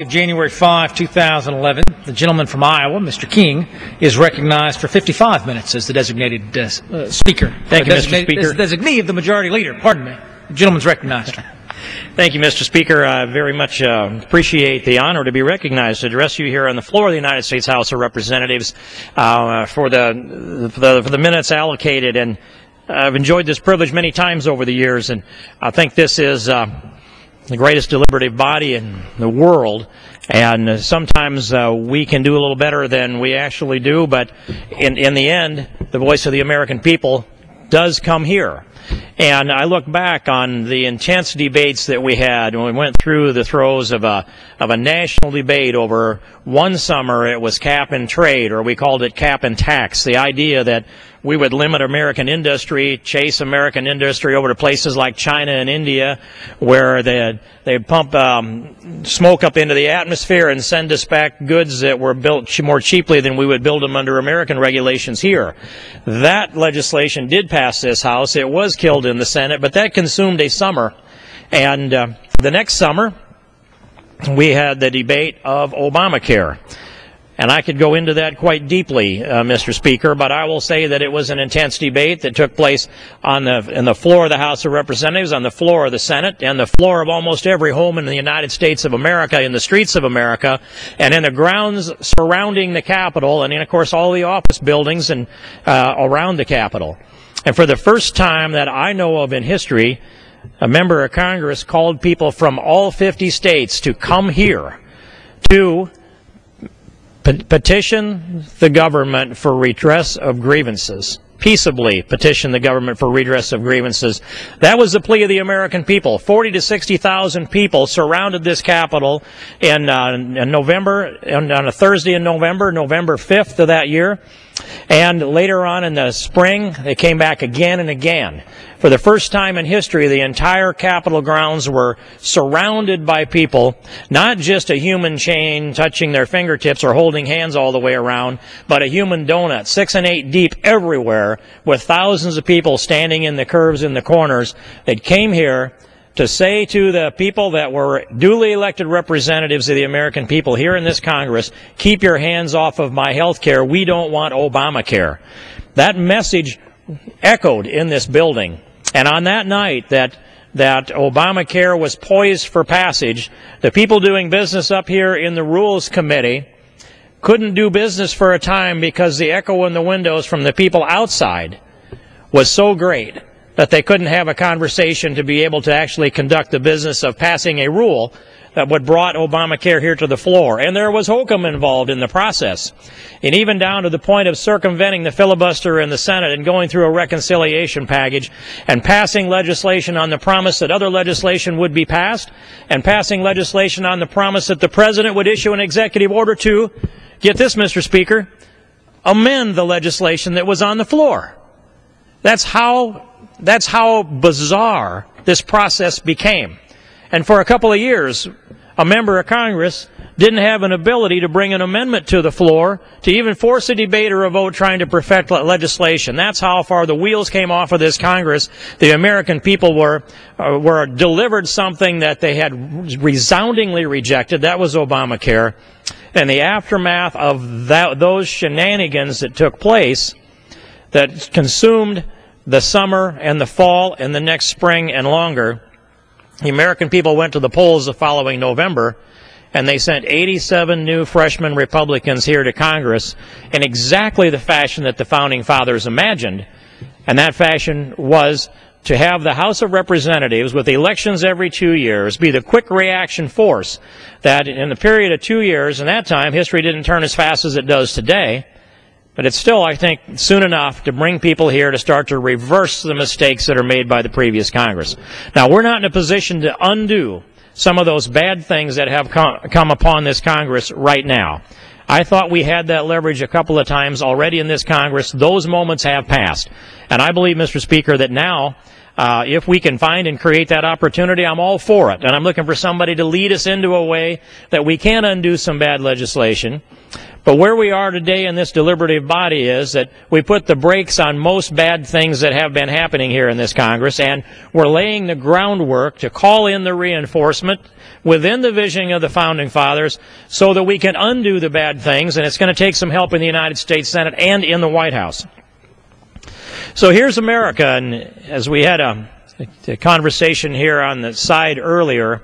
January 5, 2011, the gentleman from Iowa, Mr. King, is recognized for 55 minutes as the designated speaker. Thank you, Mr. Speaker. As the designee of the majority leader. Pardon me. The gentleman's recognized. Thank you, Mr. Speaker. I very much appreciate the honor to be recognized to address you here on the floor of the United States House of Representatives for the minutes allocated. And I've enjoyed this privilege many times over the years, and I think this is the greatest deliberative body in the world, and sometimes we can do a little better than we actually do, but in the end, the voice of the American people does come here. And I look back on the intense debates that we had when we went through the throes of a national debate over one summer. It was cap and trade, or we called it cap and tax, the idea that we would limit American industry, chase American industry over to places like China and India, where they'd pump smoke up into the atmosphere and send us back goods that were built more cheaply than we would build them under American regulations here. That legislation did pass this House. It was killed in the Senate, but that consumed a summer. And the next summer, we had the debate of Obamacare. And I could go into that quite deeply, Mr. Speaker, but I will say that it was an intense debate that took place in the floor of the House of Representatives, on the floor of the Senate, and the floor of almost every home in the United States of America, in the streets of America, and in the grounds surrounding the Capitol, and in, of course, all the office buildings and around the Capitol. And for the first time that I know of in history, a member of Congress called people from all 50 states to come here to petition the government for redress of grievances. Peaceably petition the government for redress of grievances. That was the plea of the American people. 40 to 60,000 people surrounded this Capitol in November, on a Thursday in November 5th of that year. And later on in the spring, they came back again and again. For the first time in history, the entire Capitol grounds were surrounded by people, not just a human chain touching their fingertips or holding hands all the way around, but a human donut, 6 and 8 deep everywhere, with thousands of people standing in the curves in the corners that came here to say to the people that were duly elected representatives of the American people here in this Congress, keep your hands off of my health care. We don't want Obamacare. That message echoed in this building. And on that night that Obamacare was poised for passage, the people doing business up here in the Rules Committee couldn't do business for a time because the echo in the windows from the people outside was so great that they couldn't have a conversation to be able to actually conduct the business of passing a rule that would brought Obamacare here to the floor. And there was hokum involved in the process. And even down to the point of circumventing the filibuster in the Senate and going through a reconciliation package and passing legislation on the promise that other legislation would be passed, and passing legislation on the promise that the President would issue an executive order to, get this, Mr. Speaker, amend the legislation that was on the floor. That's how bizarre this process became. And for a couple of years, a member of Congress didn't have an ability to bring an amendment to the floor to even force a debate or a vote trying to perfect legislation. That's how far the wheels came off of this Congress. The American people were delivered something that they had resoundingly rejected. That was Obamacare. And the aftermath of those shenanigans that took place that consumed the summer and the fall and the next spring and longer, the American people went to the polls the following November, and they sent 87 new freshman Republicans here to Congress in exactly the fashion that the Founding Fathers imagined. And that fashion was to have the House of Representatives, with elections every 2 years, be the quick reaction force that in the period of 2 years, in that time, history didn't turn as fast as it does today. But it's still, I think, soon enough to bring people here to start to reverse the mistakes that are made by the previous Congress. Now, we're not in a position to undo some of those bad things that have come upon this Congress right now. I thought we had that leverage a couple of times already in this Congress. Those moments have passed. And I believe, Mr. Speaker, that now, if we can find and create that opportunity, I'm all for it. And I'm looking for somebody to lead us into a way that we can undo some bad legislation, But where we are today in this deliberative body is that we put the brakes on most bad things that have been happening here in this Congress, and we're laying the groundwork to call in the reinforcement within the vision of the Founding Fathers so that we can undo the bad things, and it's going to take some help in the United States Senate and in the White House. So here's America, and as we had a conversation here on the side earlier,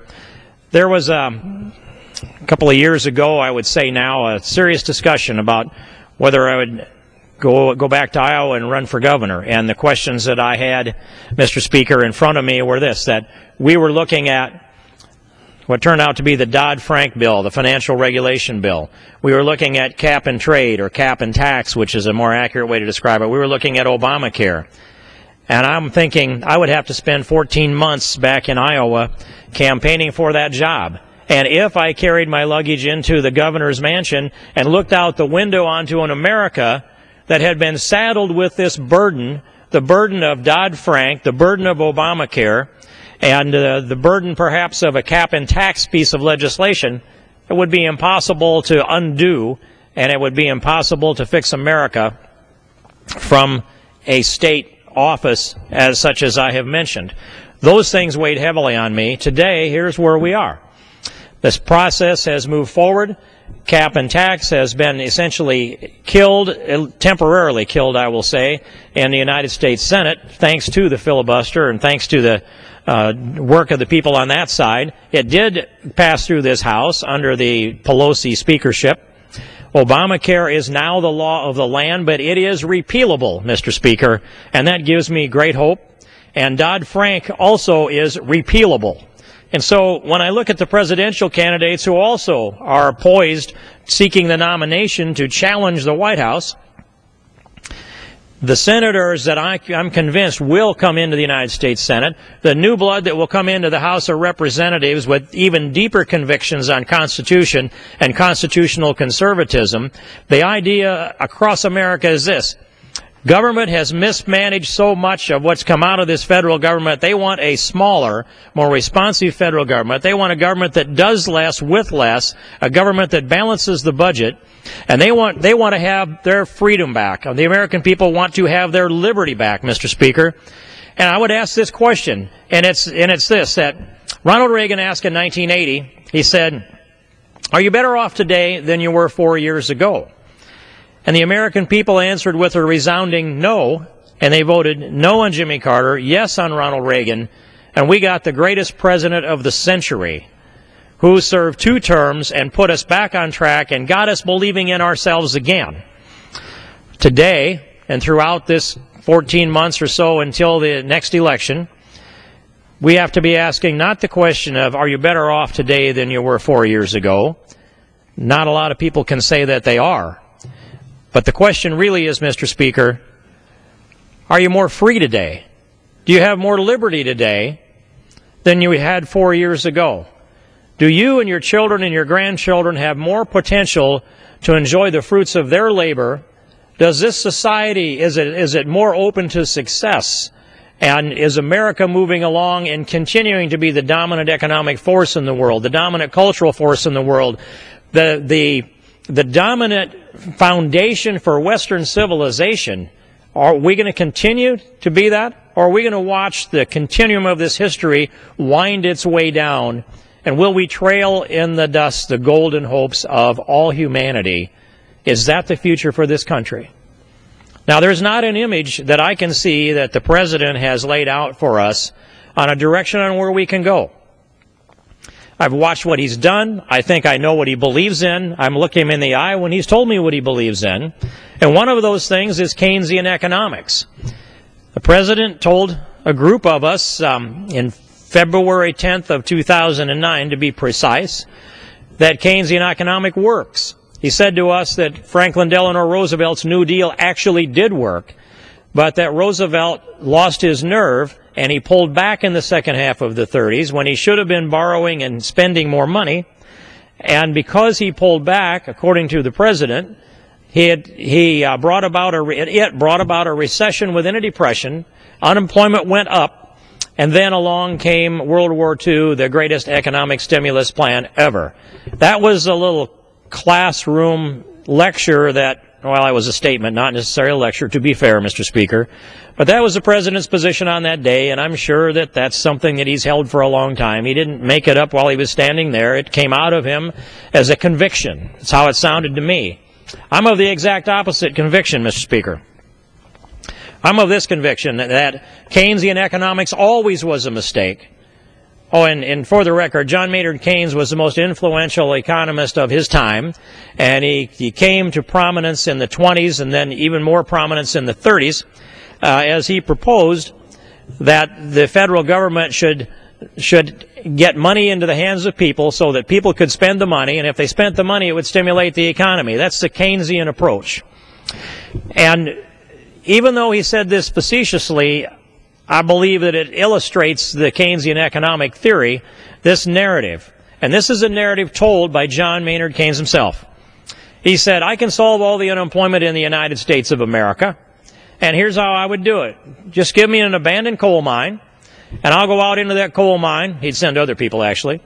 there was a couple of years ago, I would say now, a serious discussion about whether I would go back to Iowa and run for governor. And the questions that I had, Mr. Speaker, in front of me were this, that we were looking at what turned out to be the Dodd-Frank bill, the financial regulation bill. We were looking at cap and trade, or cap and tax, which is a more accurate way to describe it. We were looking at Obamacare. And I'm thinking I would have to spend 14 months back in Iowa campaigning for that job. And if I carried my luggage into the governor's mansion and looked out the window onto an America that had been saddled with this burden, the burden of Dodd-Frank, the burden of Obamacare, and the burden perhaps of a cap and tax piece of legislation, it would be impossible to undo, and it would be impossible to fix America from a state office as such as I have mentioned. Those things weighed heavily on me. Today, here's where we are. This process has moved forward. Cap and tax has been essentially killed, temporarily killed, I will say, in the United States Senate, thanks to the filibuster and thanks to the work of the people on that side. It did pass through this House under the Pelosi speakership. Obamacare is now the law of the land, but it is repealable, Mr. Speaker, and that gives me great hope. And Dodd-Frank also is repealable. And so when I look at the presidential candidates who also are poised, seeking the nomination to challenge the White House, the senators that I'm convinced will come into the United States Senate, the new blood that will come into the House of Representatives with even deeper convictions on Constitution and constitutional conservatism, the idea across America is this. Government has mismanaged so much of what's come out of this federal government. They want a smaller, more responsive federal government. They want a government that does less with less, a government that balances the budget, and they want to have their freedom back. The American people want to have their liberty back, Mr. Speaker. And I would ask this question, and it's this, that Ronald Reagan asked in 1980, he said, "Are you better off today than you were 4 years ago?" And the American people answered with a resounding no, and they voted no on Jimmy Carter, yes on Ronald Reagan, and we got the greatest president of the century, who served 2 terms and put us back on track and got us believing in ourselves again. Today, and throughout this 14 months or so until the next election, we have to be asking not the question of, are you better off today than you were 4 years ago? Not a lot of people can say that they are. But the question really is, Mr. Speaker, are you more free today? Do you have more liberty today than you had 4 years ago? Do you and your children and your grandchildren have more potential to enjoy the fruits of their labor? Does this society, is it more open to success? And is America moving along and continuing to be the dominant economic force in the world, the dominant cultural force in the world, the dominant foundation for Western civilization? Are we going to continue to be that? Or are we going to watch the continuum of this history wind its way down? And will we trail in the dust the golden hopes of all humanity? Is that the future for this country? Now, there's not an image that I can see that the President has laid out for us on a direction on where we can go. I've watched what he's done. I think I know what he believes in. I'm looking him in the eye when he's told me what he believes in. And one of those things is Keynesian economics. The President told a group of us in February 10th of 2009, to be precise, that Keynesian economic works. He said to us that Franklin Delano Roosevelt's New Deal actually did work, but that Roosevelt lost his nerve and he pulled back in the second half of the 30s when he should have been borrowing and spending more money. And because he pulled back, according to the President, it brought about a recession within a depression. Unemployment went up, and then along came World War II, the greatest economic stimulus plan ever. That was a little classroom lecture that, well, it was a statement, not necessarily a lecture, to be fair, Mr. Speaker. But that was the president's position on that day, and I'm sure that that's something that he's held for a long time. He didn't make it up while he was standing there. It came out of him as a conviction. That's how it sounded to me. I'm of the exact opposite conviction, Mr. Speaker. I'm of this conviction that Keynesian economics always was a mistake. Oh, and for the record, John Maynard Keynes was the most influential economist of his time, and he came to prominence in the 20s and then even more prominence in the 30s as he proposed that the federal government should get money into the hands of people so that people could spend the money, and if they spent the money, it would stimulate the economy. That's the Keynesian approach. And even though he said this facetiously, I believe that it illustrates the Keynesian economic theory, this narrative. And this is a narrative told by John Maynard Keynes himself. He said, I can solve all the unemployment in the United States of America, and here's how I would do it. Just give me an abandoned coal mine, and I'll go out into that coal mine. He'd send other people, actually,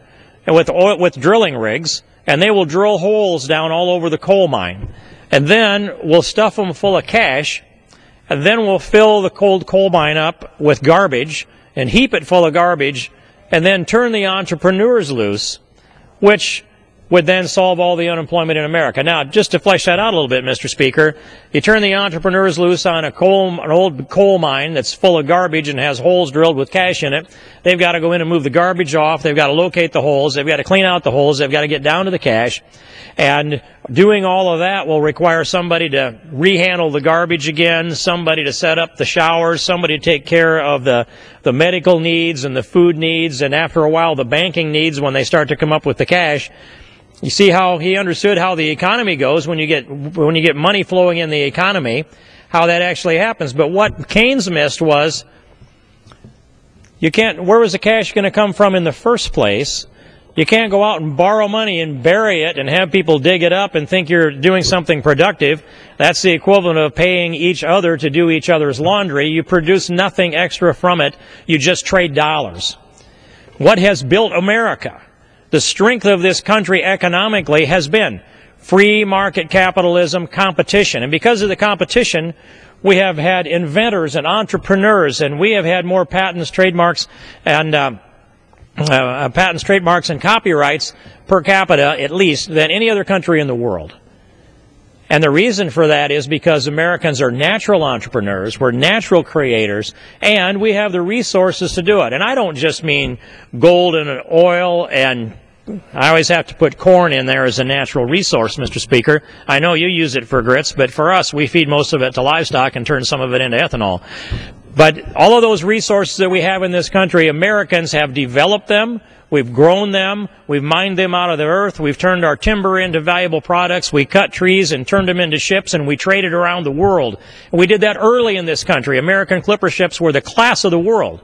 and with drilling rigs, and they will drill holes down all over the coal mine. And then we'll stuff them full of cash, and then we'll fill the coal mine up with garbage and heap it full of garbage and then turn the entrepreneurs loose, which would then solve all the unemployment in America. Now, just to flesh that out a little bit, Mr. Speaker, you turn the entrepreneurs loose on an old coal mine that's full of garbage and has holes drilled with cash in it. They've got to go in and move the garbage off. They've got to locate the holes. They've got to clean out the holes. They've got to get down to the cash. And doing all of that will require somebody to rehandle the garbage again, somebody to set up the showers, somebody to take care of the medical needs and the food needs, and after a while the banking needs when they start to come up with the cash. You see how he understood how the economy goes when you get money flowing in the economy, how that actually happens. But what Keynes missed was, where was the cash going to come from in the first place? You can't go out and borrow money and bury it and have people dig it up and think you're doing something productive. That's the equivalent of paying each other to do each other's laundry. You produce nothing extra from it. You just trade dollars. What has built America? The strength of this country economically has been free market capitalism, competition. And because of the competition, we have had inventors and entrepreneurs, and we have had more patents, trademarks, and copyrights per capita, at least, than any other country in the world. And the reason for that is because Americans are natural entrepreneurs, we're natural creators, and we have the resources to do it. And I don't just mean gold and oil, and I always have to put corn in there as a natural resource, Mr. Speaker. I know you use it for grits, but for us, we feed most of it to livestock and turn some of it into ethanol. But all of those resources that we have in this country, Americans have developed them, we've grown them, we've mined them out of the earth, we've turned our timber into valuable products, we cut trees and turned them into ships, and we traded around the world. And we did that early in this country. American clipper ships were the class of the world.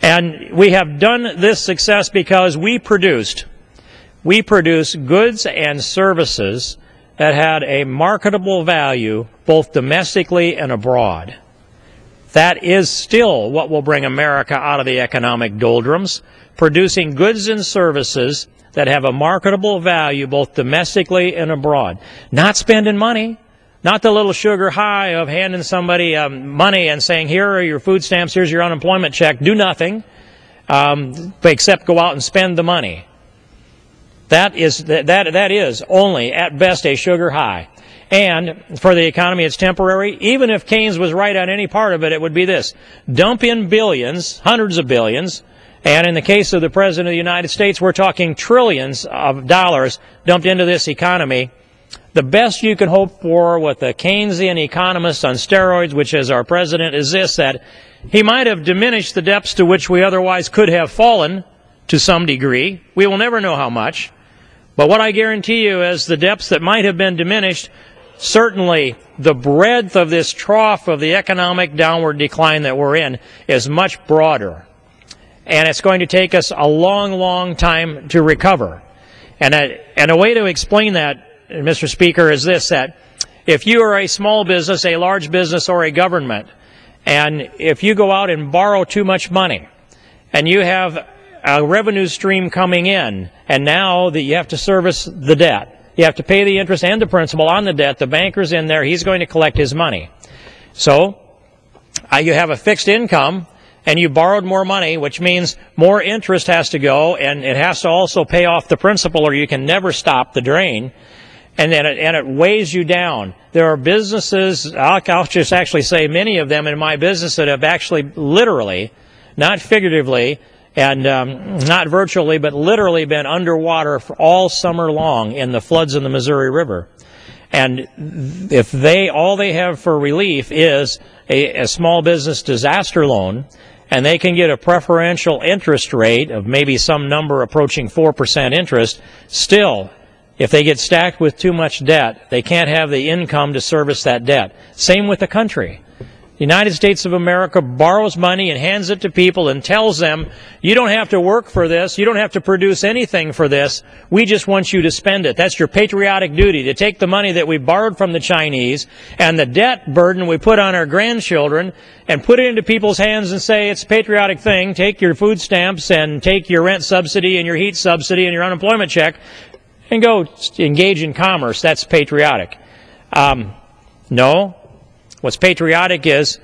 And we have done this success because we produced goods and services that had a marketable value both domestically and abroad. That is still what will bring America out of the economic doldrums, producing goods and services that have a marketable value both domestically and abroad. Not spending money, not the little sugar high of handing somebody money and saying, here are your food stamps, here's your unemployment check, do nothing, except go out and spend the money. That is only, at best, a sugar high. And for the economy, it's temporary. Even if Keynes was right on any part of it, it would be this. Dump in billions, hundreds of billions, and in the case of the President of the United States, we're talking trillions of dollars dumped into this economy. The best you can hope for with a Keynesian economist on steroids, which is our President, is this, that he might have diminished the depths to which we otherwise could have fallen to some degree. We will never know how much. But what I guarantee you is the depths that might have been diminished, certainly the breadth of this trough of the economic downward decline that we're in is much broader. And it's going to take us a long, long time to recover. And a way to explain that, Mr. Speaker, is this, that if you are a small business, a large business, or a government, and if you go out and borrow too much money, and you have a revenue stream coming in, and now that you have to service the debt, You have to pay the interest and the principal on the debt. The banker's in there. He's going to collect his money. So you have a fixed income, and you borrowed more money, which means more interest has to go, and it has to also pay off the principal, or you can never stop the drain. And it weighs you down. There are businesses, I'll just actually say many of them in my business, that have actually literally, not figuratively, and not virtually, but literally been underwater for all summer long in the floods in the Missouri River. And if all they have for relief is a small business disaster loan, and they can get a preferential interest rate of maybe some number approaching 4% interest, still, if they get stacked with too much debt, they can't have the income to service that debt. Same with the country. The United States of America borrows money and hands it to people and tells them, you don't have to work for this, you don't have to produce anything for this, we just want you to spend it. That's your patriotic duty, to take the money that we borrowed from the Chinese and the debt burden we put on our grandchildren and put it into people's hands and say, it's a patriotic thing, take your food stamps and take your rent subsidy and your heat subsidy and your unemployment check and go engage in commerce. That's patriotic. No. What's patriotic is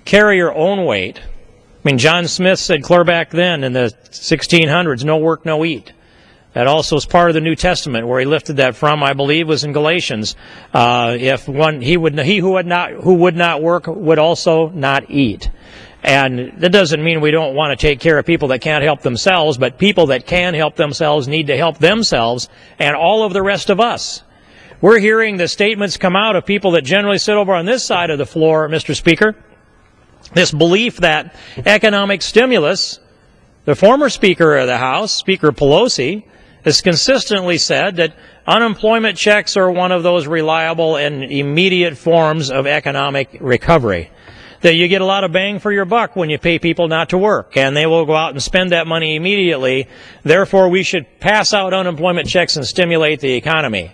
carry your own weight. I mean, John Smith said clear back then in the 1600s, no work, no eat. That also is part of the New Testament, where he lifted that from, I believe, was in Galatians. He who would not work would also not eat. And that doesn't mean we don't want to take care of people that can't help themselves, but people that can help themselves need to help themselves and all of the rest of us. We're hearing the statements come out of people that generally sit over on this side of the floor, Mr. Speaker. This belief that economic stimulus, the former Speaker of the House, Speaker Pelosi, has consistently said that unemployment checks are one of those reliable and immediate forms of economic recovery. That you get a lot of bang for your buck when you pay people not to work, and they will go out and spend that money immediately. Therefore, we should pass out unemployment checks and stimulate the economy.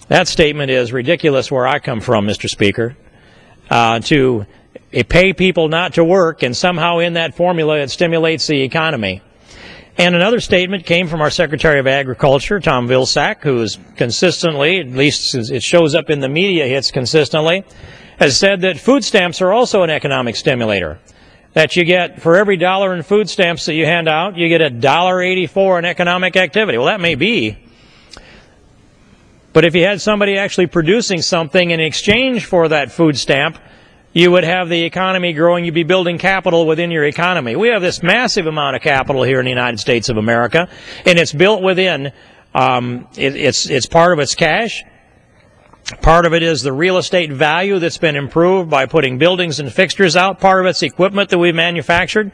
That statement is ridiculous where I come from, Mr. Speaker. To pay people not to work, and somehow in that formula it stimulates the economy. And another statement came from our Secretary of Agriculture, Tom Vilsack, who is consistently, at least it shows up in the media hits consistently, has said that food stamps are also an economic stimulator. That you get, for every dollar in food stamps that you hand out, you get $1.84 in economic activity. Well, that may be. But if you had somebody actually producing something in exchange for that food stamp, you would have the economy growing. You'd be building capital within your economy. We have this massive amount of capital here in the United States of America, and it's built within, it's part of its cash. Part of it is the real estate value that's been improved by putting buildings and fixtures out. Part of it's equipment that we've manufactured.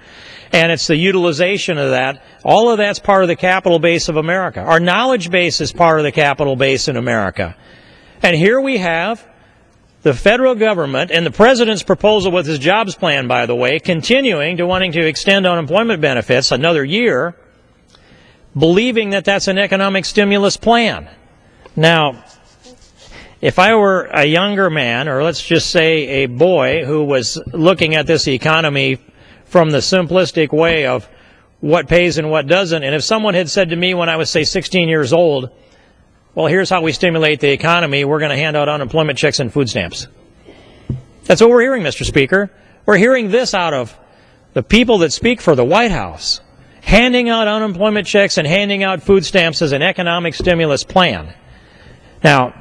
And it's the utilization of that. All of that's part of the capital base of America. Our knowledge base is part of the capital base in America. And here we have the federal government and the president's proposal with his jobs plan, by the way, continuing to wanting to extend unemployment benefits another year, believing that that's an economic stimulus plan. Now, if I were a younger man, or let's just say a boy who was looking at this economy from the simplistic way of what pays and what doesn't, and if someone had said to me when I was, say, 16 years old, well, here's how we stimulate the economy, we're going to hand out unemployment checks and food stamps. That's what we're hearing, Mr. Speaker. We're hearing this out of the people that speak for the White House, handing out unemployment checks and handing out food stamps as an economic stimulus plan. Now,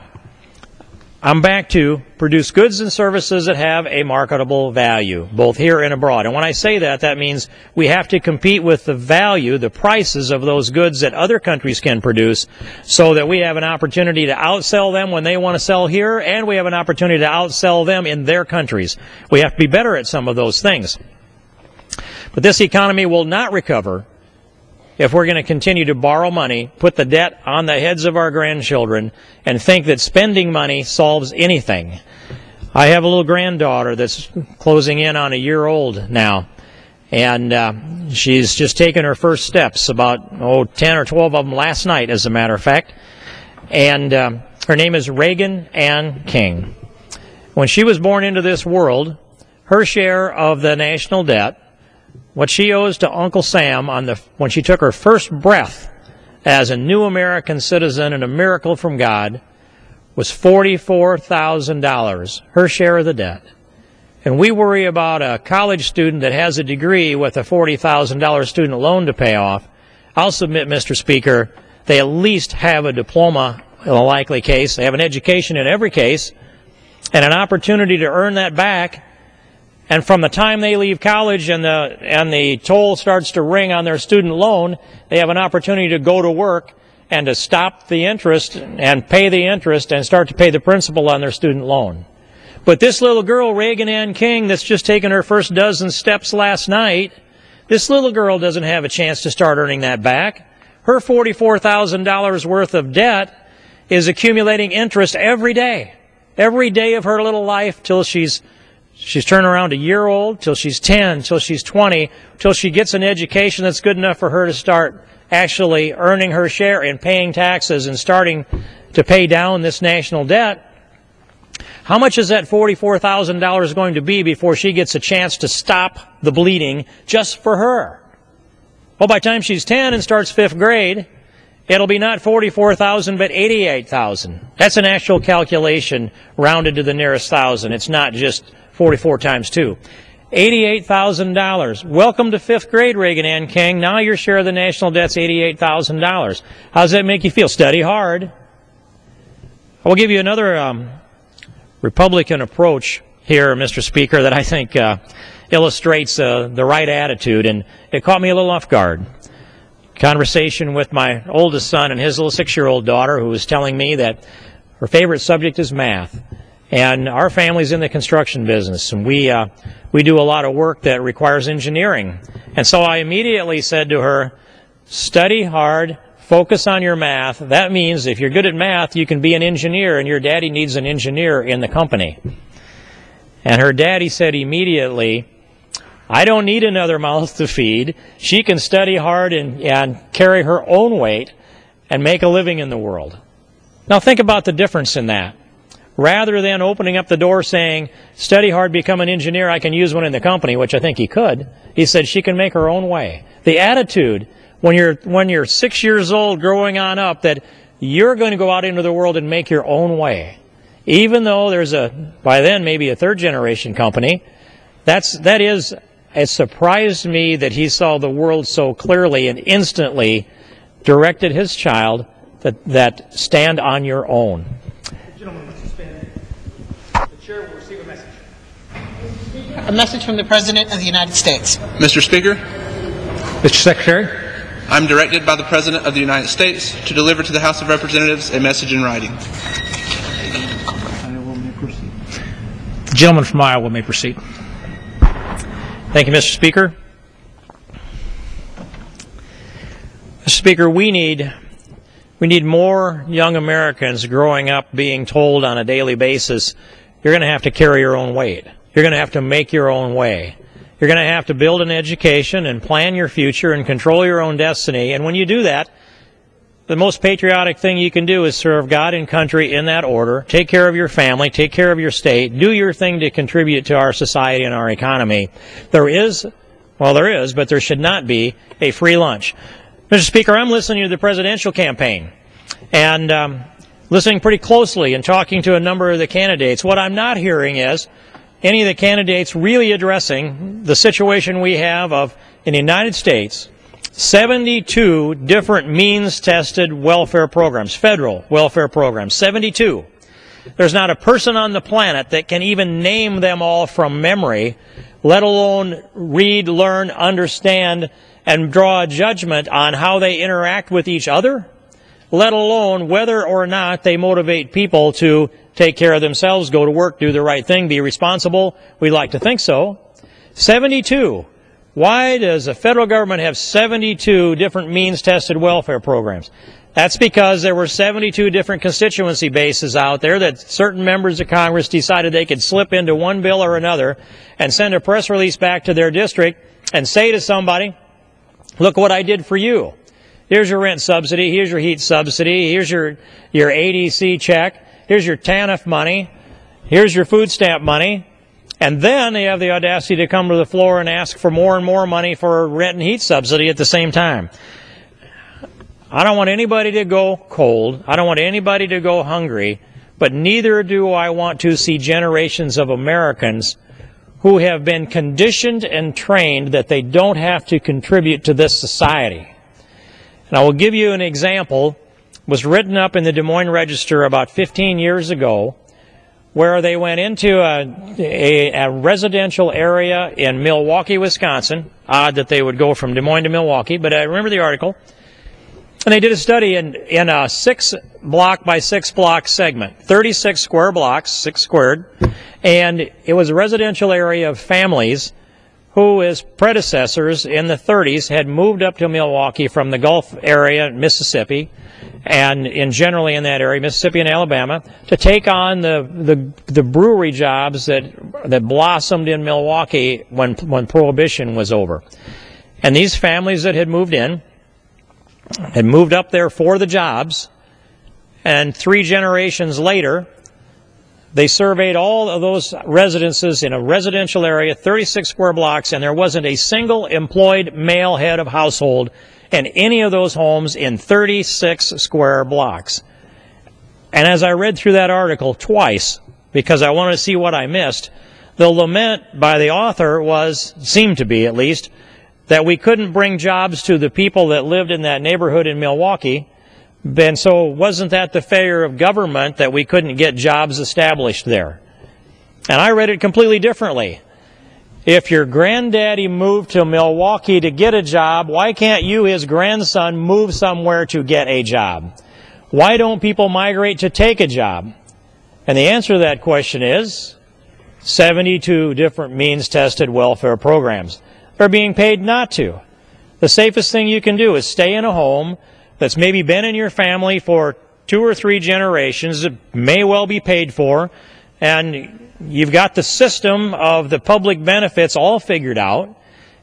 I'm back to produce goods and services that have a marketable value, both here and abroad. And when I say that, that means we have to compete with the value, the prices of those goods that other countries can produce, so that we have an opportunity to outsell them when they want to sell here, and we have an opportunity to outsell them in their countries. We have to be better at some of those things. But this economy will not recover if we're going to continue to borrow money, put the debt on the heads of our grandchildren, and think that spending money solves anything. I have a little granddaughter that's closing in on a year old now, and she's just taken her first steps, about 10 or 12 of them last night, as a matter of fact. And her name is Reagan Ann King. When she was born into this world, her share of the national debt, what she owes to Uncle Sam when she took her first breath as a new American citizen and a miracle from God was $44,000, her share of the debt. And we worry about a college student that has a degree with a $40,000 student loan to pay off. I'll submit, Mr. Speaker, they at least have a diploma in a likely case. They have an education in every case and an opportunity to earn that back. And from the time they leave college and the toll starts to ring on their student loan, they have an opportunity to go to work and to stop the interest and pay the interest and start to pay the principal on their student loan. But this little girl, Reagan Ann King, that's just taken her first dozen steps last night, this little girl doesn't have a chance to start earning that back. Her $44,000 worth of debt is accumulating interest every day of her little life till she's turned around a year old, till she's 10, till she's 20, till she gets an education that's good enough for her to start actually earning her share and paying taxes and starting to pay down this national debt. How much is that $44,000 going to be before she gets a chance to stop the bleeding just for her? Well, by the time she's 10 and starts 5th grade, it'll be not $44,000 but $88,000. That's an actual calculation rounded to the nearest thousand. It's not just 44 times 2. $88,000. Welcome to 5th grade, Reagan Ann King. Now your share of the national debt's $88,000. How does that make you feel? Study hard. I will give you another Republican approach here, Mr. Speaker, that I think illustrates the right attitude, and it caught me a little off guard. Conversation with my oldest son and his little 6-year-old daughter, who was telling me that her favorite subject is math. And our family's in the construction business, and we do a lot of work that requires engineering. And so I immediately said to her, study hard, focus on your math. That means if you're good at math, you can be an engineer, and your daddy needs an engineer in the company. And her daddy said immediately, I don't need another mouth to feed. She can study hard and carry her own weight and make a living in the world. Now think about the difference in that. Rather than opening up the door saying, study hard, become an engineer, I can use one in the company, which I think he could, he said she can make her own way. The attitude, when you're 6 years old growing on up, that you're going to go out into the world and make your own way. Even though there's by then maybe a 3rd-generation company, it surprised me that he saw the world so clearly and instantly directed his child that stand on your own. Gentlemen, Mr. Spin, the chair will receive a message. A message from the President of the United States. Mr. Speaker, Mr. Secretary. I'm directed by the President of the United States to deliver to the House of Representatives a message in writing. The gentleman from Iowa may proceed. Thank you, Mr. Speaker. Mr. Speaker, we need more young Americans growing up being told on a daily basis, you're going to have to carry your own weight. You're going to have to make your own way. You're going to have to build an education and plan your future and control your own destiny. And when you do that, the most patriotic thing you can do is serve God and country in that order. Take care of your family. Take care of your state. Do your thing to contribute to our society and our economy. There is, but there should not be a free lunch. Mr. Speaker, I'm listening to the presidential campaign and listening pretty closely and talking to a number of the candidates. What I'm not hearing is any of the candidates really addressing the situation we have of, in the United States, 72 different means-tested welfare programs, federal welfare programs, 72. There's not a person on the planet that can even name them all from memory, let alone read, learn, understand, and draw a judgment on how they interact with each other, let alone whether or not they motivate people to take care of themselves, go to work, do the right thing, be responsible. We like to think so. 72. Why does the federal government have 72 different means-tested welfare programs? That's because there were 72 different constituency bases out there that certain members of Congress decided they could slip into one bill or another and send a press release back to their district and say to somebody, look what I did for you. Here's your rent subsidy, here's your heat subsidy, here's your ADC check, here's your TANF money, here's your food stamp money. And then they have the audacity to come to the floor and ask for more and more money for rent and heat subsidy at the same time. I don't want anybody to go cold. I don't want anybody to go hungry. But neither do I want to see generations of Americans who have been conditioned and trained that they don't have to contribute to this society. And I will give you an example. It was written up in the Des Moines Register about 15 years ago, where they went into a residential area in Milwaukee, Wisconsin. Odd that they would go from Des Moines to Milwaukee, but I remember the article. And they did a study in a 6-block by 6-block segment, 36 square blocks, 6 squared, and it was a residential area of families who, as predecessors in the 30s, had moved up to Milwaukee from the Gulf area, Mississippi, and generally in that area, Mississippi and Alabama, to take on the brewery jobs that blossomed in Milwaukee when Prohibition was over. And these families that had moved in had moved up there for the jobs, and 3 generations later, they surveyed all of those residences in a residential area, 36 square blocks, and there wasn't a single employed male head of household in any of those homes in 36 square blocks. And as I read through that article twice, because I wanted to see what I missed, the lament by the author seemed to be at least, that we couldn't bring jobs to the people that lived in that neighborhood in Milwaukee. And so wasn't that the failure of government that we couldn't get jobs established there? And I read it completely differently. If your granddaddy moved to Milwaukee to get a job, why can't you, his grandson, move somewhere to get a job? Why don't people migrate to take a job? And the answer to that question is 72 different means-tested welfare programs. Are being paid not to. The safest thing you can do is stay in a home that's maybe been in your family for 2 or 3 generations. It may well be paid for, and you've got the system of the public benefits all figured out,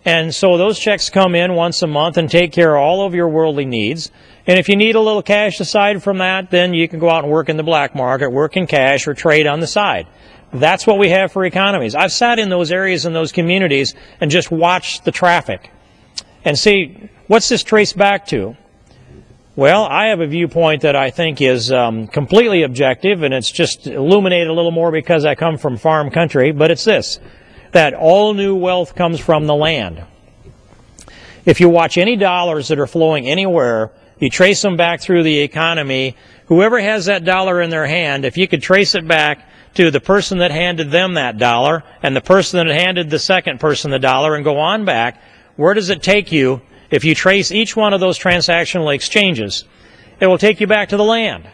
and so those checks come in once a month and take care of all of your worldly needs. And if you need a little cash aside from that, then you can go out and work in the black market, work in cash, or trade on the side. That's what we have for economies. I've sat in those areas in those communities and just watched the traffic. And see, what's this traced back to? Well, I have a viewpoint that I think is completely objective, and it's just illuminated a little more because I come from farm country, but it's this, that all new wealth comes from the land. If you watch any dollars that are flowing anywhere, you trace them back through the economy, whoever has that dollar in their hand, if you could trace it back to the person that handed them that dollar and the person that handed the second person the dollar and go on back, where does it take you if you trace each one of those transactional exchanges? It will take you back to the land.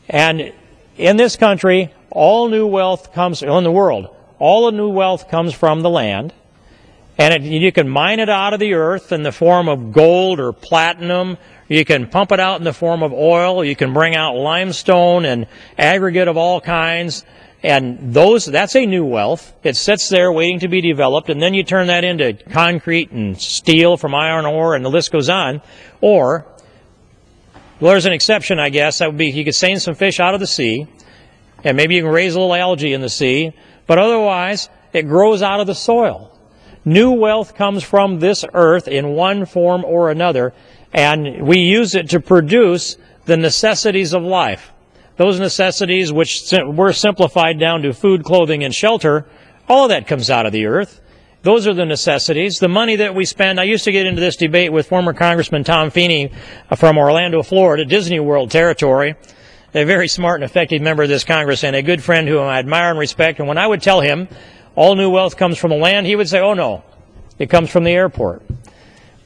And in this country, all new wealth comes, in the world, all the new wealth comes from the land. And you can mine it out of the earth in the form of gold or platinum. You can pump it out in the form of oil. You can bring out limestone and aggregate of all kinds. And that's a new wealth. It sits there waiting to be developed, and then you turn that into concrete and steel from iron ore, and the list goes on. Or, well, there's an exception, I guess. That would be you could seine some fish out of the sea, and maybe you can raise a little algae in the sea, but otherwise it grows out of the soil. New wealth comes from this earth in one form or another, and we use it to produce the necessities of life. Those necessities which were simplified down to food, clothing, and shelter, all of that comes out of the earth. Those are the necessities. The money that we spend, I used to get into this debate with former Congressman Tom Feeney from Orlando, Florida, Disney World territory, a very smart and effective member of this Congress and a good friend whom I admire and respect. And when I would tell him all new wealth comes from the land, he would say, oh no, it comes from the airport.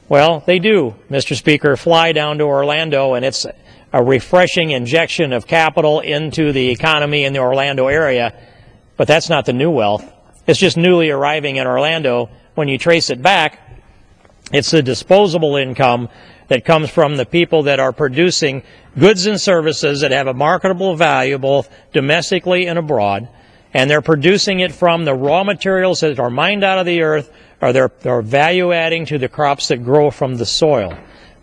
Well, they do, Mr. Speaker, fly down to Orlando, and it's a refreshing injection of capital into the economy in the Orlando area, but that's not the new wealth. It's just newly arriving in Orlando. When you trace it back, it's the disposable income that comes from the people that are producing goods and services that have a marketable value both domestically and abroad, and they're producing it from the raw materials that are mined out of the earth, or they're value adding to the crops that grow from the soil.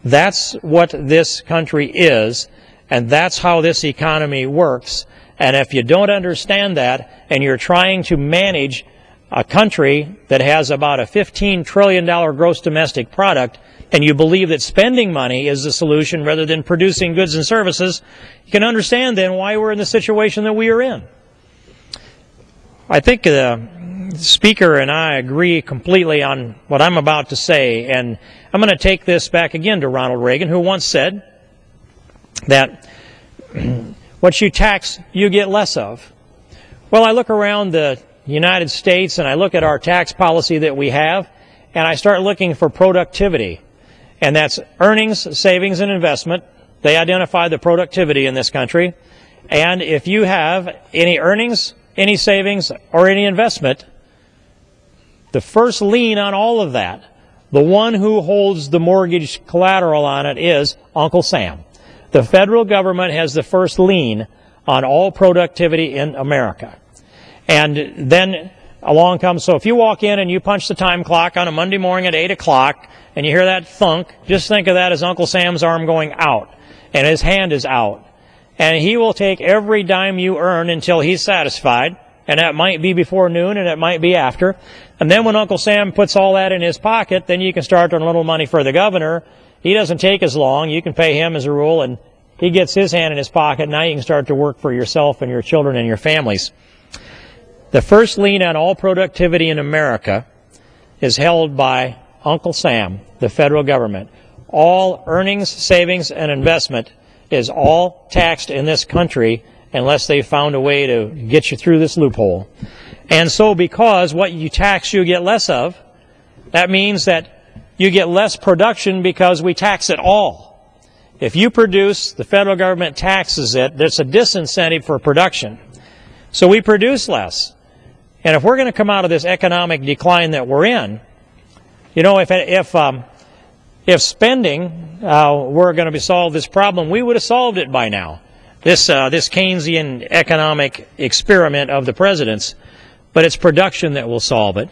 That's what this country is, and that's how this economy works. And if you don't understand that, and you're trying to manage a country that has about a $15 trillion gross domestic product, and you believe that spending money is the solution rather than producing goods and services, you can understand then why we're in the situation that we are in. I think the Speaker and I agree completely on what I'm about to say, and I'm going to take this back again to Ronald Reagan, who once said that what you tax, you get less of. Well, I look around the United States and I look at our tax policy that we have, and I start looking for productivity. And that's earnings, savings, and investment. They identify the productivity in this country. And if you have any earnings, any savings, or any investment, the first lien on all of that, the one who holds the mortgage collateral on it, is Uncle Sam. The federal government has the first lien on all productivity in America. And then along comes, so if you walk in and you punch the time clock on a Monday morning at 8 o'clock and you hear that thunk, just think of that as Uncle Sam's arm going out and his hand is out. And he will take every dime you earn until he's satisfied, and that might be before noon and it might be after. And then when Uncle Sam puts all that in his pocket, then you can start to earn a little money for the governor. He doesn't take as long. You can pay him as a rule, and he gets his hand in his pocket. Now you can start to work for yourself and your children and your families. The first lien on all productivity in America is held by Uncle Sam, the federal government. All earnings, savings, and investment is all taxed in this country unless they found a way to get you through this loophole. And so because what you tax you get less of, that means that you get less production because we tax it all. If you produce, the federal government taxes it. There's a disincentive for production. So we produce less. And if we're going to come out of this economic decline that we're in, you know, if spending were going to solve this problem, we would have solved it by now. This Keynesian economic experiment of the president's, but it's production that will solve it.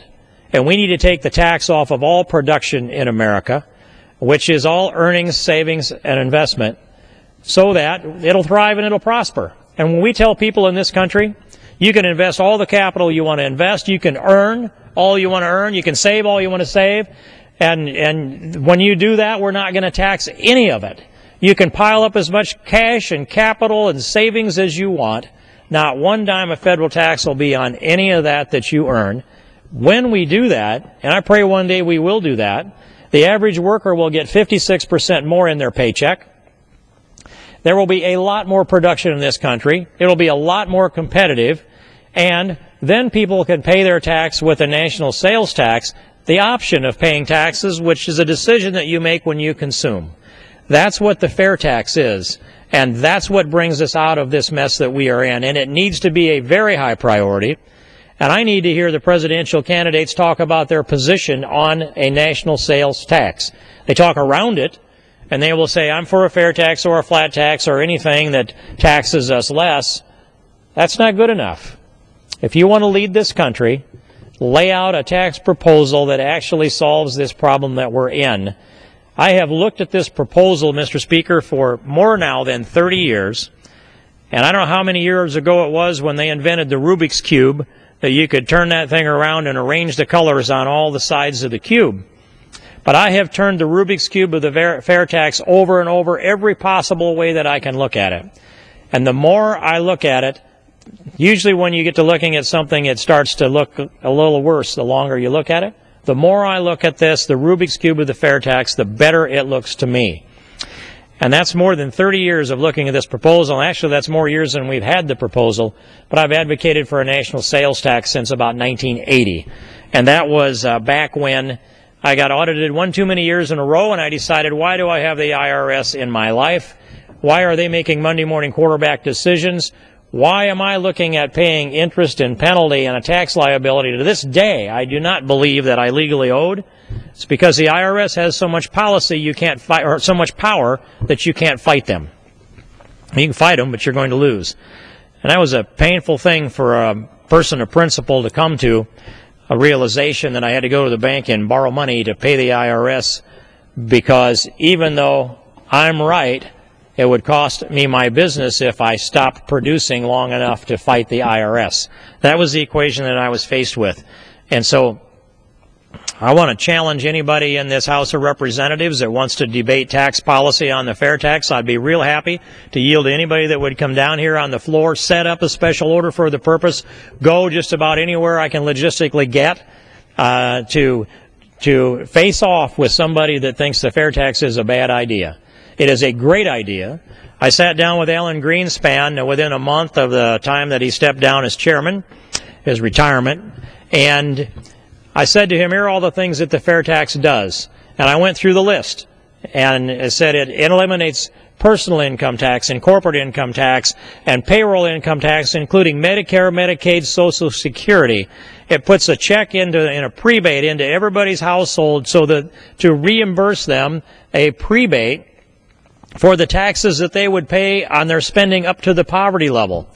And we need to take the tax off of all production in America, which is all earnings, savings, and investment, so that it'll thrive and it'll prosper. And when we tell people in this country, you can invest all the capital you want to invest, you can earn all you want to earn, you can save all you want to save, and when you do that, we're not going to tax any of it. You can pile up as much cash and capital and savings as you want. Not one dime of federal tax will be on any of that you earn. When we do that, and I pray one day we will do that, the average worker will get 56% more in their paycheck. There will be a lot more production in this country. It will be a lot more competitive. And then people can pay their tax with a national sales tax, the option of paying taxes, which is a decision that you make when you consume. That's what the fair tax is. And that's what brings us out of this mess that we are in. And it needs to be a very high priority. And I need to hear the presidential candidates talk about their position on a national sales tax. They talk around it, and they will say, I'm for a fair tax or a flat tax or anything that taxes us less. That's not good enough. If you want to lead this country, lay out a tax proposal that actually solves this problem that we're in. I have looked at this proposal, Mr. Speaker, for more now than 30 years. And I don't know how many years ago it was when they invented the Rubik's Cube, that you could turn that thing around and arrange the colors on all the sides of the cube. But I have turned the Rubik's Cube of the fair tax over and over every possible way that I can look at it. And the more I look at it, usually when you get to looking at something, it starts to look a little worse the longer you look at it. The more I look at this, the Rubik's Cube of the fair tax, the better it looks to me. And that's more than 30 years of looking at this proposal. Actually, that's more years than we've had the proposal. But I've advocated for a national sales tax since about 1980. And that was back when I got audited one too many years in a row, and I decided, why do I have the IRS in my life? Why are they making Monday morning quarterback decisions? Why am I looking at paying interest and penalty and a tax liability? To this day, I do not believe that I legally owed. It's because the IRS has so much policy you can't fight, or so much power that you can't fight them. You can fight them, but you're going to lose. And that was a painful thing for a person of principle to come to, a realization that I had to go to the bank and borrow money to pay the IRS, because even though I'm right, it would cost me my business if I stopped producing long enough to fight the IRS. That was the equation that I was faced with. And so I want to challenge anybody in this House of Representatives that wants to debate tax policy on the fair tax. I'd be real happy to yield to anybody that would come down here on the floor, set up a special order for the purpose, go just about anywhere I can logistically get to face off with somebody that thinks the fair tax is a bad idea. It is a great idea. I sat down with Alan Greenspan within a month of the time that he stepped down as chairman, his retirement, and I said to him, here are all the things that the fair tax does. And I went through the list and it said it eliminates personal income tax and corporate income tax and payroll income tax, including Medicare, Medicaid, Social Security. It puts a check in a prebate into everybody's household so that to reimburse them a prebate for the taxes that they would pay on their spending up to the poverty level.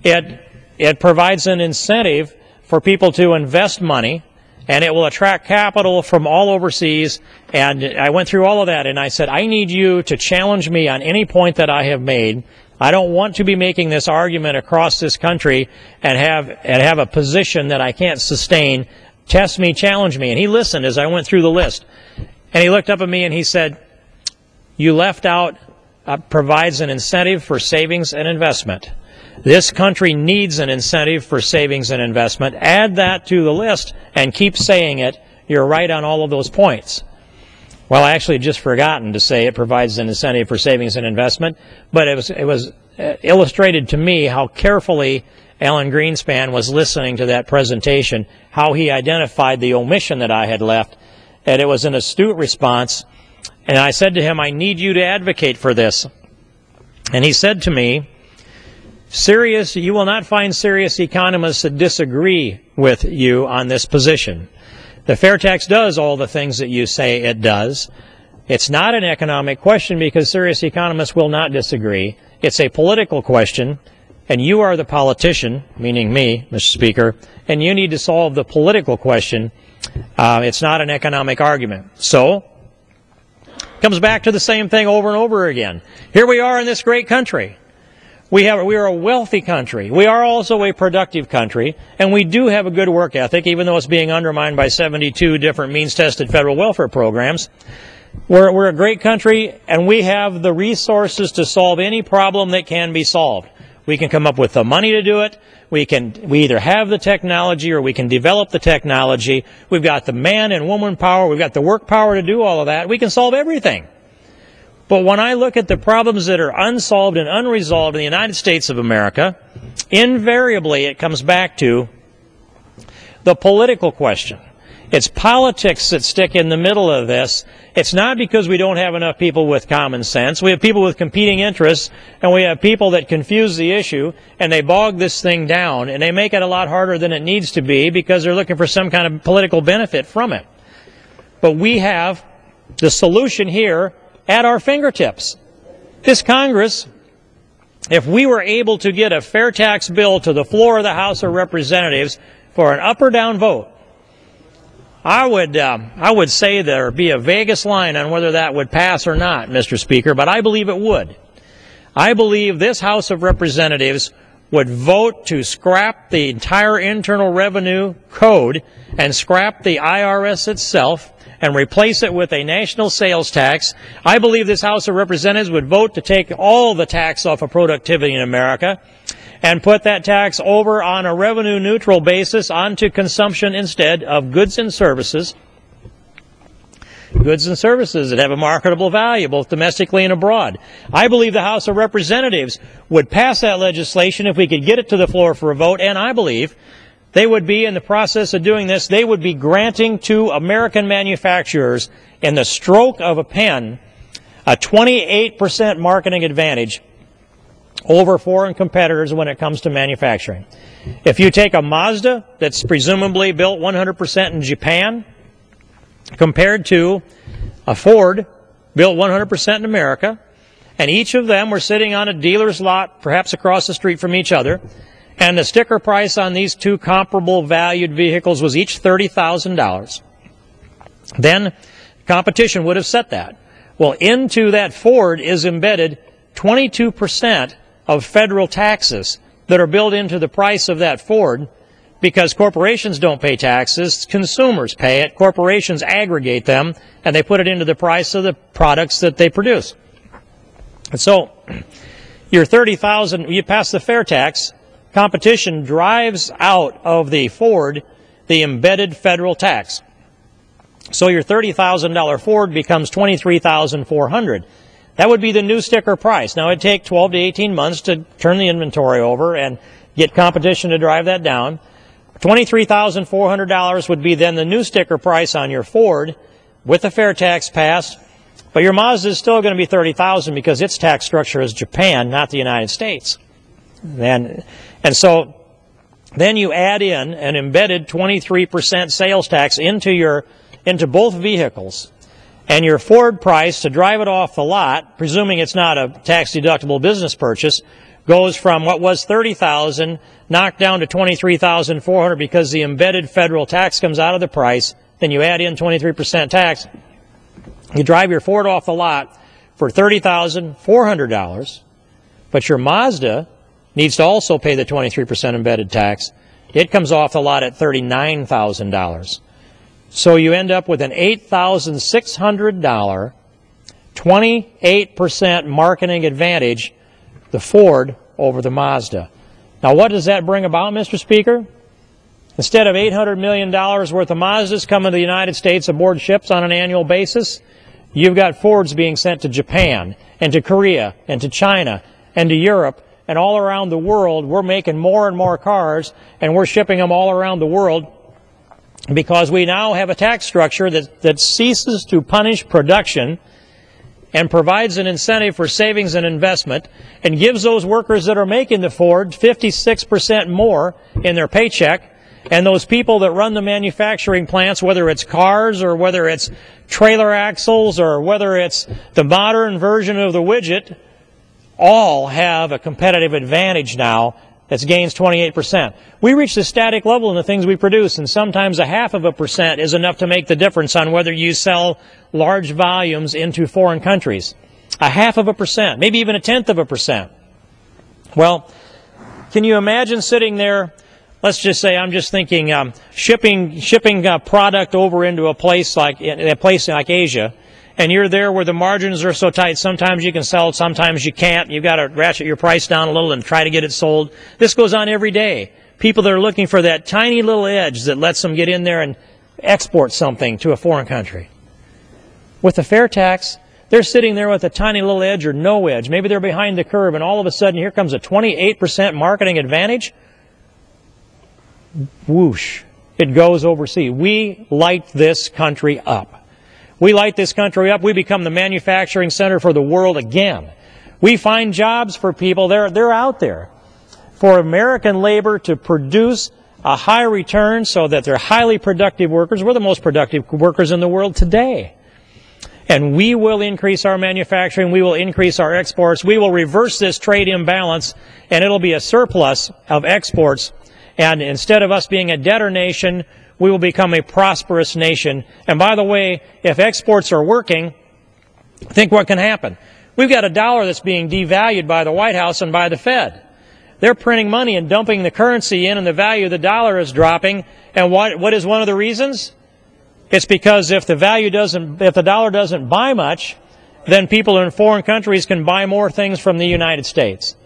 It provides an incentive for people to invest money, and it will attract capital from all overseas. And I went through all of that, and I said, I need you to challenge me on any point that I have made. I don't want to be making this argument across this country and have a position that I can't sustain. Test me, challenge me. And he listened as I went through the list. And he looked up at me and he said, you left out provides an incentive for savings and investment. This country needs an incentive for savings and investment. Add that to the list and keep saying it. You're right on all of those points. Well, I actually had just forgotten to say it provides an incentive for savings and investment, but it was illustrated to me how carefully Alan Greenspan was listening to that presentation, how he identified the omission that I had left, and it was an astute response. And I said to him, I need you to advocate for this. And he said to me, you will not find serious economists that disagree with you on this position. The fair tax does all the things that you say it does. It's not an economic question because serious economists will not disagree. It's a political question, and you are the politician, meaning me, Mr. Speaker, and you need to solve the political question. It's not an economic argument. So, comes back to the same thing over and over again. Here we are in this great country. We are a wealthy country. We are also a productive country, and we do have a good work ethic, even though it's being undermined by 72 different means-tested federal welfare programs. We're a great country, and we have the resources to solve any problem that can be solved. We can come up with the money to do it. We either have the technology or we can develop the technology. We've got the man and woman power. We've got the work power to do all of that. We can solve everything. But when I look at the problems that are unsolved and unresolved in the United States of America, invariably it comes back to the political question. It's politics that stick in the middle of this. It's not because we don't have enough people with common sense. We have people with competing interests, and we have people that confuse the issue, and they bog this thing down, and they make it a lot harder than it needs to be because they're looking for some kind of political benefit from it. But we have the solution here at our fingertips. This Congress, if we were able to get a fair tax bill to the floor of the House of Representatives for an up or down vote, I would say there be a Vegas line on whether that would pass or not, Mr. Speaker, but I believe it would. I believe this House of Representatives would vote to scrap the entire Internal Revenue Code and scrap the IRS itself and replace it with a national sales tax. I believe this House of Representatives would vote to take all the tax off of productivity in America and put that tax over on a revenue-neutral basis onto consumption instead of goods and services. Goods and services that have a marketable value both domestically and abroad. I believe the House of Representatives would pass that legislation if we could get it to the floor for a vote, and I believe they would be, in the process of doing this, they would be granting to American manufacturers, in the stroke of a pen, a 28% marketing advantage over foreign competitors when it comes to manufacturing. If you take a Mazda that's presumably built 100% in Japan, compared to a Ford built 100% in America, and each of them were sitting on a dealer's lot, perhaps across the street from each other, and the sticker price on these two comparable valued vehicles was each $30,000. Then competition would have set that. Well, into that Ford is embedded 22% of federal taxes that are built into the price of that Ford because corporations don't pay taxes, consumers pay it, corporations aggregate them, and they put it into the price of the products that they produce. And so, your $30,000, you pass the fair tax, competition drives out of the Ford the embedded federal tax. So your $30,000 Ford becomes $23,400. That would be the new sticker price. Now it'd take 12 to 18 months to turn the inventory over and get competition to drive that down. $23,400 would be then the new sticker price on your Ford with the fair tax passed. But your Mazda is still going to be $30,000 because its tax structure is Japan, not the United States. And so then you add in an embedded 23% sales tax into both vehicles, and your Ford price to drive it off the lot, presuming it's not a tax-deductible business purchase, goes from what was $30,000 knocked down to $23,400 because the embedded federal tax comes out of the price. Then you add in 23% tax. You drive your Ford off the lot for $30,400, but your Mazda needs to also pay the 23% embedded tax. It comes off the lot at $39,000. So you end up with an $8,600, 28% marketing advantage, the Ford over the Mazda. Now what does that bring about, Mr. Speaker? Instead of $800 million worth of Mazdas coming to the United States aboard ships on an annual basis, you've got Fords being sent to Japan and to Korea and to China and to Europe and all around the world. We're making more and more cars and we're shipping them all around the world because we now have a tax structure that ceases to punish production and provides an incentive for savings and investment and gives those workers that are making the Ford 56% more in their paycheck, and those people that run the manufacturing plants, whether it's cars or whether it's trailer axles or whether it's the modern version of the widget, all have a competitive advantage now that gains 28%. We reach the static level in the things we produce, and sometimes 0.5% is enough to make the difference on whether you sell large volumes into foreign countries. 0.5%, maybe even 0.1%. Well, can you imagine sitting there, let's just say, I'm just thinking, shipping a product over into a place like Asia, and you're there where the margins are so tight, sometimes you can sell it, sometimes you can't. You've got to ratchet your price down a little and try to get it sold. This goes on every day. People that are looking for that tiny little edge that lets them get in there and export something to a foreign country. With the fair tax, they're sitting there with a tiny little edge or no edge. Maybe they're behind the curve, and all of a sudden here comes a 28% marketing advantage. Whoosh. It goes overseas. We light this country up. We light this country up. We become the manufacturing center for the world again. We find jobs for people. They're out there. For American labor to produce a high return so that they're highly productive workers. We're the most productive workers in the world today. And we will increase our manufacturing. We will increase our exports. We will reverse this trade imbalance, and it'll be a surplus of exports. And instead of us being a debtor nation, we will become a prosperous nation. And by the way, if exports are working, think what can happen. We've got a dollar that's being devalued by the White House and by the Fed. They're printing money and dumping the currency in, and the value of the dollar is dropping. And what is one of the reasons? It's because if the dollar doesn't buy much, then people in foreign countries can buy more things from the United States.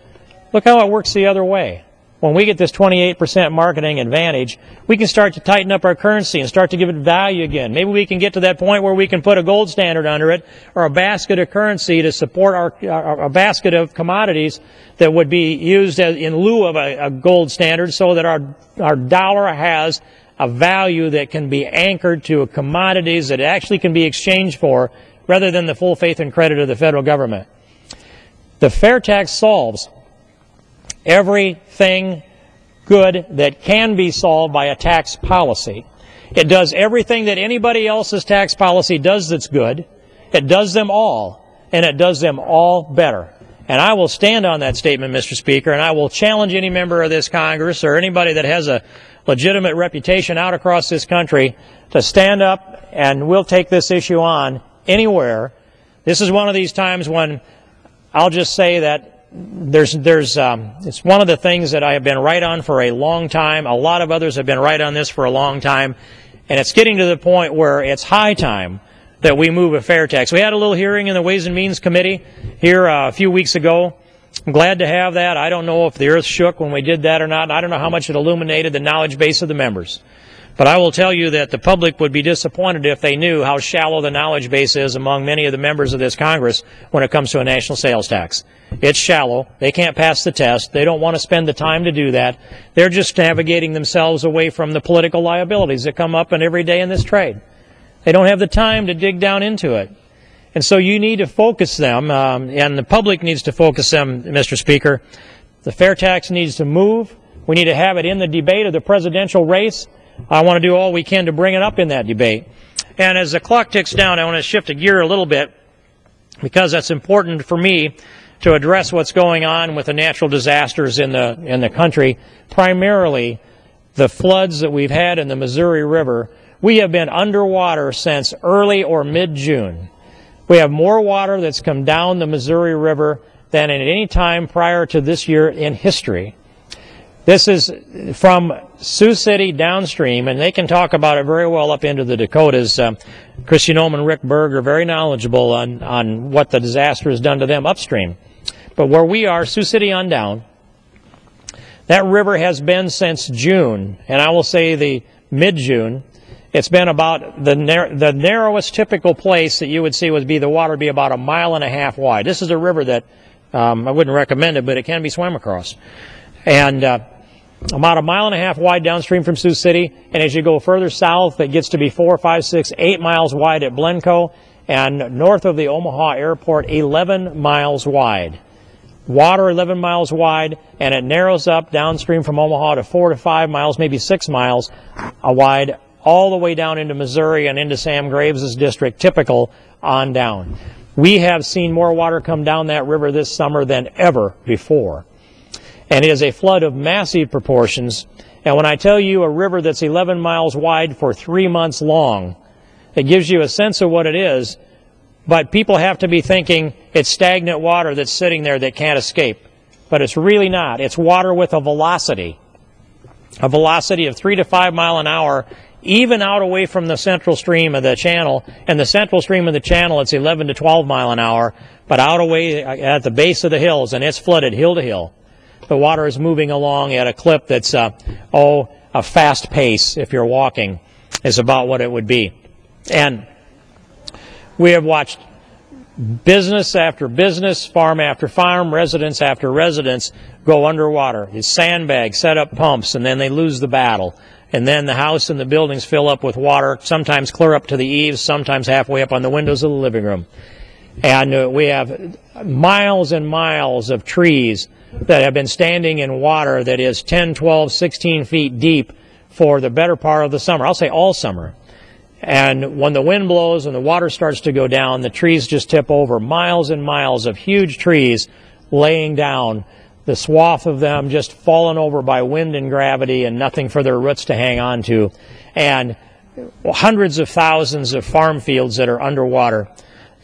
Look how it works the other way. When we get this 28% marketing advantage, we can start to tighten up our currency and start to give it value again. Maybe we can get to that point where we can put a gold standard under it or a basket of currency to support a basket of commodities that would be used in lieu of a gold standard, so that our dollar has a value that can be anchored to commodities that actually can be exchanged for, rather than the full faith and credit of the federal government. The fair tax solves everything good that can be solved by a tax policy. It does everything that anybody else's tax policy does that's good. It does them all, and it does them all better. And I will stand on that statement, Mr. Speaker, and I will challenge any member of this Congress or anybody that has a legitimate reputation out across this country to stand up, and we'll take this issue on anywhere. This is one of these times when I'll just say that it's one of the things that I have been right on for a long time. A lot of others have been right on this for a long time, and it's getting to the point where it's high time that we move a fair tax. We had a little hearing in the Ways and Means Committee here a few weeks ago. I'm glad to have that. I don't know if the earth shook when we did that or not. I don't know how much it illuminated the knowledge base of the members. But I will tell you that the public would be disappointed if they knew how shallow the knowledge base is among many of the members of this Congress when it comes to a national sales tax. It's shallow. They can't pass the test. They don't want to spend the time to do that. They're just navigating themselves away from the political liabilities that come up in every day in this trade. They don't have the time to dig down into it. And so you need to focus them, and the public needs to focus them, Mr. Speaker. The fair tax needs to move. We need to have it in the debate of the presidential race. I want to do all we can to bring it up in that debate. And as the clock ticks down, I want to shift a gear a little bit, because that's important for me to address what's going on with the natural disasters in the country, primarily the floods that we've had in the Missouri River. We have been underwater since early or mid-June. We have more water that's come down the Missouri River than at any time prior to this year in history. This is from Sioux City downstream, and they can talk about it very well up into the Dakotas. Christian Ohm and Rick Berg are very knowledgeable on what the disaster has done to them upstream. But where we are, Sioux City on down, that river has been since June, and I will say the mid-June. It's been about the narrowest typical place that you would see would be the water be about 1.5 miles wide. This is a river that I wouldn't recommend it, but it can be swam across. And about 1.5 miles wide downstream from Sioux City, and as you go further south, it gets to be 4, 5, 6, 8 miles wide at Blencoe, and north of the Omaha airport, 11 miles wide. Water 11 miles wide, and it narrows up downstream from Omaha to 4 to 5 miles, maybe 6 miles wide, all the way down into Missouri and into Sam Graves' district, typical on down. We have seen more water come down that river this summer than ever before. And it is a flood of massive proportions. And when I tell you a river that's 11 miles wide for 3 months long, it gives you a sense of what it is. But people have to be thinking it's stagnant water that's sitting there that can't escape. But it's really not. It's water with a velocity of 3 to 5 miles an hour, even out away from the central stream of the channel. And the central stream of the channel, it's 11 to 12 miles an hour, but out away at the base of the hills, and it's flooded hill to hill. The water is moving along at a clip that's, a fast pace, if you're walking, is about what it would be. And we have watched business after business, farm after farm, residence after residence go underwater. It's sandbags, set up pumps, and then they lose the battle. And then the house and the buildings fill up with water, sometimes clear up to the eaves, sometimes halfway up on the windows of the living room. And we have miles and miles of trees that have been standing in water that is 10, 12, 16 feet deep for the better part of the summer. I'll say all summer. And when the wind blows and the water starts to go down, the trees just tip over. Miles and miles of huge trees laying down, the swath of them just fallen over by wind and gravity and nothing for their roots to hang on to. And hundreds of thousands of farm fields that are underwater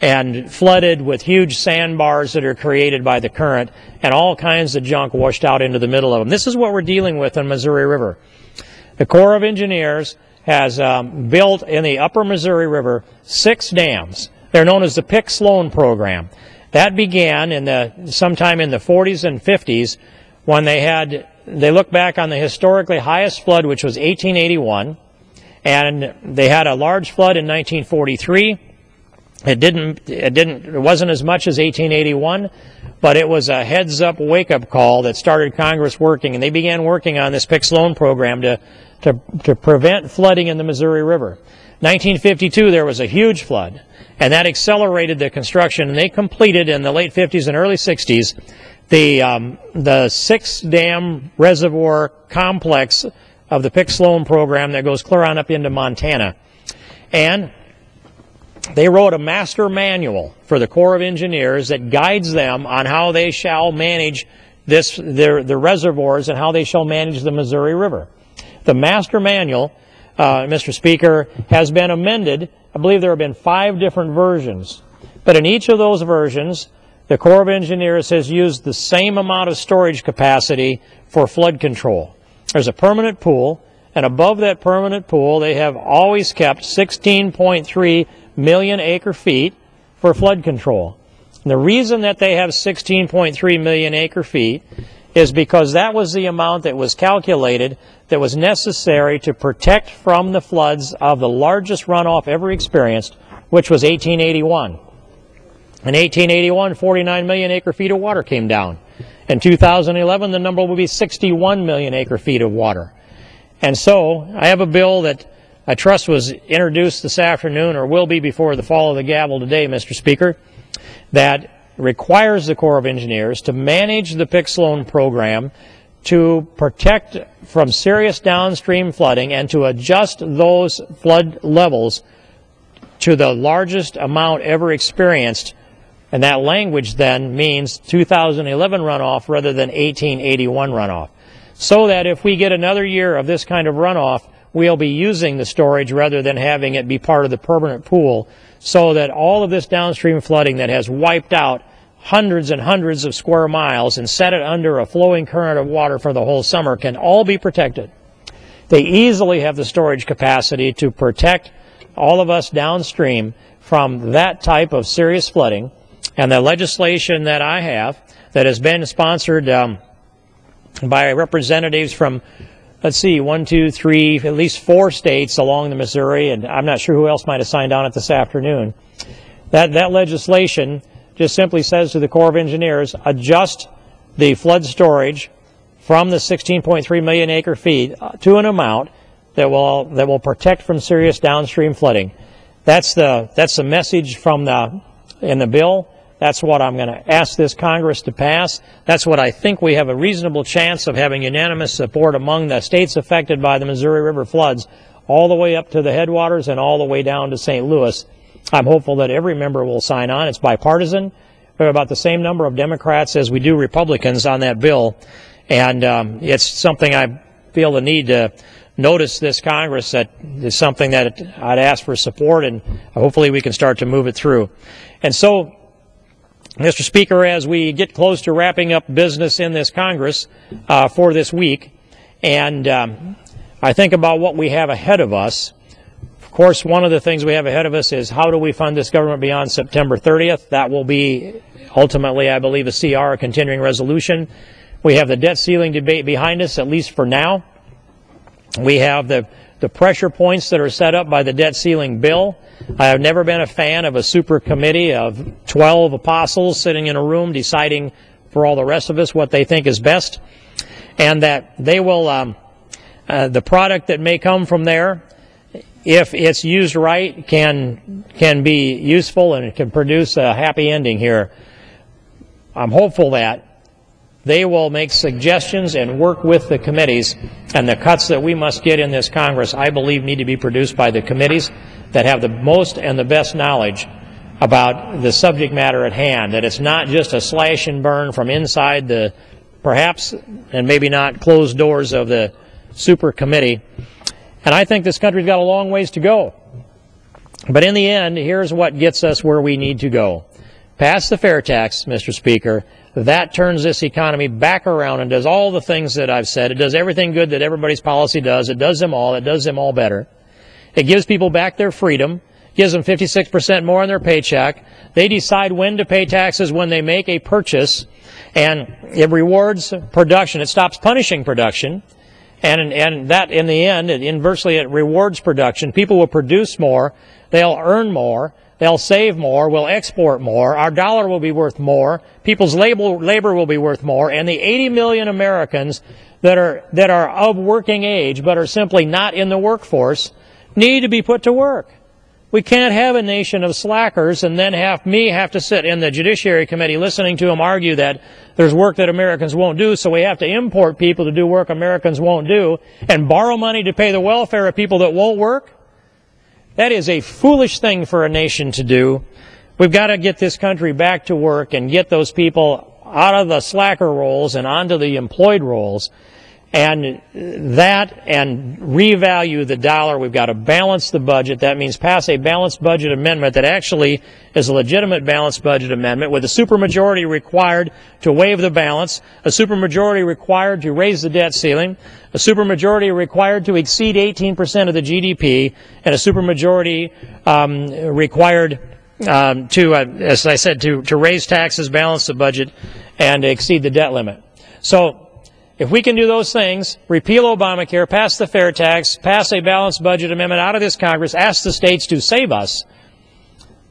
and flooded with huge sandbars that are created by the current, and all kinds of junk washed out into the middle of them. This is what we're dealing with in Missouri River. The Corps of Engineers has built in the upper Missouri River 6 dams. They're known as the Pick-Sloan program. That began sometime in the 40s and 50s when they looked back on the historically highest flood, which was 1881, and they had a large flood in 1943. It wasn't as much as 1881, but it was a heads-up, wake-up call that started Congress working, and they began working on this Pick-Sloan program to prevent flooding in the Missouri River. 1952, there was a huge flood, and that accelerated the construction, and they completed in the late 50s and early 60s the 6-dam reservoir complex of the Pick-Sloan program that goes clear on up into Montana. And they wrote a master manual for the Corps of Engineers that guides them on how they shall manage the reservoirs and how they shall manage the Missouri River. The master manual, Mr. Speaker, has been amended. I believe there have been 5 different versions. But in each of those versions, the Corps of Engineers has used the same amount of storage capacity for flood control. There's a permanent pool, and above that permanent pool they have always kept 16.3 million acre feet for flood control. And the reason that they have 16.3 million acre feet is because that was the amount that was calculated that was necessary to protect from the floods of the largest runoff ever experienced, which was 1881. In 1881, 49 million acre feet of water came down. In 2011, the number will be 61 million acre feet of water. And so I have a bill that I trust was introduced this afternoon, or will be before the fall of the gavel today, Mr. Speaker, that requires the Corps of Engineers to manage the PIC Sloan program to protect from serious downstream flooding and to adjust those flood levels to the largest amount ever experienced. And that language then means 2011 runoff rather than 1881 runoff. So that if we get another year of this kind of runoff, we'll be using the storage rather than having it be part of the permanent pool, so that all of this downstream flooding that has wiped out hundreds and hundreds of square miles and set it under a flowing current of water for the whole summer can all be protected. They easily have the storage capacity to protect all of us downstream from that type of serious flooding. And the legislation that I have that has been sponsored by representatives from, let's see, 1, 2, 3, at least 4 states along the Missouri, and I'm not sure who else might have signed on it this afternoon. That legislation just simply says to the Corps of Engineers, adjust the flood storage from the 16.3 million acre feet to an amount that will protect from serious downstream flooding. That's the message from in the bill. That's what I'm going to ask this Congress to pass. That's what I think we have a reasonable chance of having unanimous support among the states affected by the Missouri River floods, all the way up to the headwaters and all the way down to St. Louis. I'm hopeful that every member will sign on. It's bipartisan. We have about the same number of Democrats as we do Republicans on that bill. And it's something I feel the need to notice this Congress that is something that I'd ask for support, and hopefully we can start to move it through. And so, Mr. Speaker, as we get close to wrapping up business in this Congress for this week, and I think about what we have ahead of us. Of course, one of the things we have ahead of us is how do we fund this government beyond September 30th? That will be ultimately, I believe, a CR, a continuing resolution. We have the debt ceiling debate behind us, at least for now. We have the pressure points that are set up by the debt ceiling bill. I have never been a fan of a super committee of 12 apostles sitting in a room deciding for all the rest of us what they think is best, and that they will, the product that may come from there, if it's used right, can be useful and it can produce a happy ending here. I'm hopeful that they will make suggestions and work with the committees, and the cuts that we must get in this Congress, I believe, need to be produced by the committees that have the most and the best knowledge about the subject matter at hand, that it's not just a slash and burn from inside the, perhaps, and maybe not, closed doors of the super committee. And I think this country's got a long ways to go. But in the end, here's what gets us where we need to go. Pass the fair tax, Mr. Speaker. That turns this economy back around and does all the things that I've said. It does everything good that everybody's policy does. It does them all. It does them all better. It gives people back their freedom, gives them 56% more on their paycheck. They decide when to pay taxes when they make a purchase, and it rewards production. It stops punishing production, and that, in the end, inversely, it rewards production. People will produce more. They'll earn more. They'll save more, we'll export more, our dollar will be worth more, people's labor will be worth more, and the 80 million Americans that are of working age but are simply not in the workforce need to be put to work. We can't have a nation of slackers and then have to sit in the Judiciary Committee listening to them argue that there's work that Americans won't do, so we have to import people to do work Americans won't do and borrow money to pay the welfare of people that won't work. That is a foolish thing for a nation to do. We've got to get this country back to work and get those people out of the slacker roles and onto the employed roles. And that and revalue the dollar. We've got to balance the budget. That means pass a balanced budget amendment that actually is a legitimate balanced budget amendment with a supermajority required to waive the balance, a supermajority required to raise the debt ceiling, a supermajority required to exceed 18% of the GDP, and a supermajority required to, as I said, to raise taxes, balance the budget, and exceed the debt limit. So if we can do those things, repeal Obamacare, pass the fair tax, pass a balanced budget amendment out of this Congress, ask the states to save us,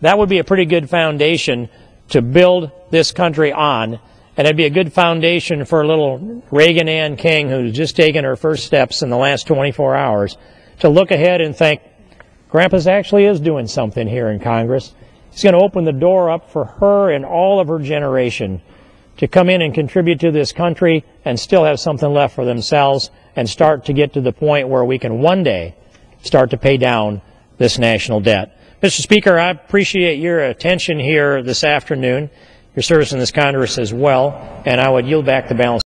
that would be a pretty good foundation to build this country on. And it'd be a good foundation for little Reagan Ann King, who's just taken her first steps in the last 24 hours, to look ahead and think, Grandpa's actually is doing something here in Congress. He's going to open the door up for her and all of her generation to come in and contribute to this country and still have something left for themselves and start to get to the point where we can one day start to pay down this national debt. Mr. Speaker, I appreciate your attention here this afternoon, your service in this Congress as well, and I would yield back the balance.